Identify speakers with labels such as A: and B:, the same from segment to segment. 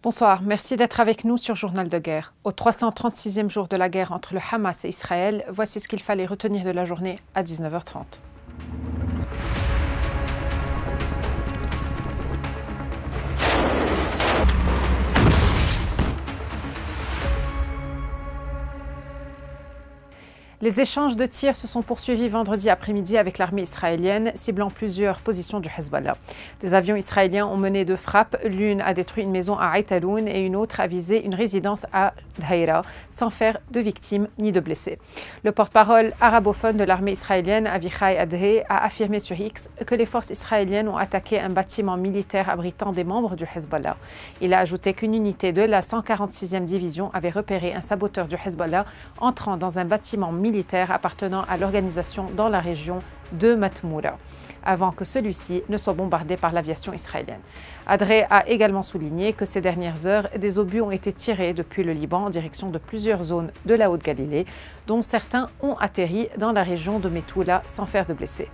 A: Bonsoir, merci d'être avec nous sur Journal de guerre. Au 336e jour de la guerre entre le Hamas et Israël, voici ce qu'il fallait retenir de la journée à 19h30. Les échanges de tirs se sont poursuivis vendredi après-midi avec l'armée israélienne, ciblant plusieurs positions du Hezbollah. Des avions israéliens ont mené deux frappes. L'une a détruit une maison à Aït Aloun et une autre a visé une résidence à Dhaïra, sans faire de victimes ni de blessés. Le porte-parole arabophone de l'armée israélienne, Avichai Adhe, a affirmé sur X que les forces israéliennes ont attaqué un bâtiment militaire abritant des membres du Hezbollah. Il a ajouté qu'une unité de la 146e division avait repéré un saboteur du Hezbollah entrant dans un bâtiment militaire appartenant à l'organisation dans la région de Matmoura, avant que celui-ci ne soit bombardé par l'aviation israélienne. Adré a également souligné que ces dernières heures, des obus ont été tirés depuis le Liban en direction de plusieurs zones de la Haute-Galilée, dont certains ont atterri dans la région de Methoula sans faire de blessés.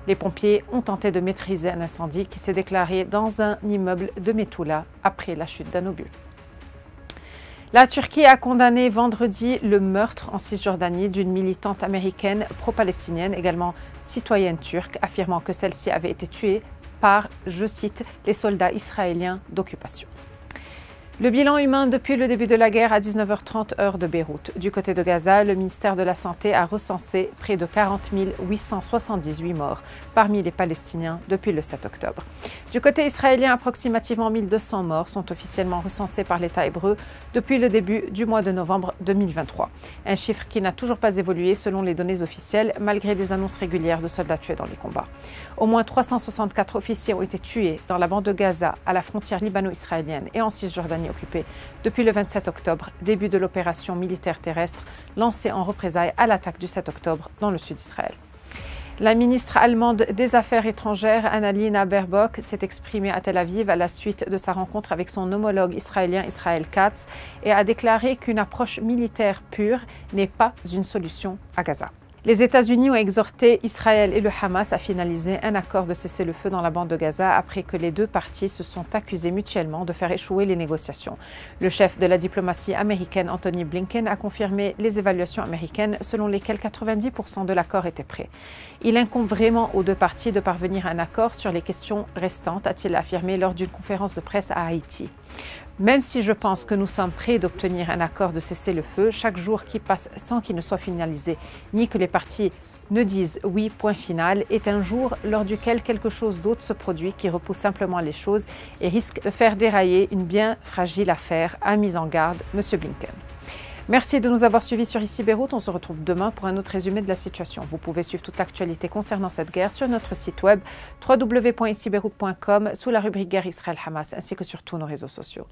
A: Les pompiers ont tenté de maîtriser un incendie qui s'est déclaré dans un immeuble de Methoula après la chute d'un obus. La Turquie a condamné vendredi le meurtre en Cisjordanie d'une militante américaine pro-palestinienne, également citoyenne turque, affirmant que celle-ci avait été tuée par, je cite, les soldats israéliens d'occupation. Le bilan humain depuis le début de la guerre à 19h30 heure de Beyrouth. Du côté de Gaza, le ministère de la Santé a recensé près de 40 878 morts parmi les Palestiniens depuis le 7 octobre. Du côté israélien, approximativement 1200 morts sont officiellement recensés par l'État hébreu depuis le début du mois de novembre 2023. Un chiffre qui n'a toujours pas évolué selon les données officielles, malgré des annonces régulières de soldats tués dans les combats. Au moins 364 officiers ont été tués dans la bande de Gaza, à la frontière libano-israélienne et en Cisjordanie occupée depuis le 27 octobre, début de l'opération militaire terrestre lancée en représailles à l'attaque du 7 octobre dans le sud d'Israël. La ministre allemande des Affaires étrangères, Annalena Baerbock, s'est exprimée à Tel Aviv à la suite de sa rencontre avec son homologue israélien Israël Katz et a déclaré qu'une approche militaire pure n'est pas une solution à Gaza. Les États-Unis ont exhorté Israël et le Hamas à finaliser un accord de cessez-le-feu dans la bande de Gaza après que les deux parties se sont accusées mutuellement de faire échouer les négociations. Le chef de la diplomatie américaine, Anthony Blinken, a confirmé les évaluations américaines selon lesquelles 90% de l'accord était prêt. Il incombe vraiment aux deux parties de parvenir à un accord sur les questions restantes, a-t-il affirmé lors d'une conférence de presse à Haïti. Même si je pense que nous sommes prêts d'obtenir un accord de cessez-le-feu, chaque jour qui passe sans qu'il ne soit finalisé, ni que les parties ne disent oui, point final, est un jour lors duquel quelque chose d'autre se produit qui repousse simplement les choses et risque de faire dérailler une bien fragile affaire, a mis en garde M. Blinken. Merci de nous avoir suivis sur Ici Beyrouth. On se retrouve demain pour un autre résumé de la situation. Vous pouvez suivre toute l'actualité concernant cette guerre sur notre site web www.icibeyrouth.com sous la rubrique Guerre Israël-Hamas ainsi que sur tous nos réseaux sociaux.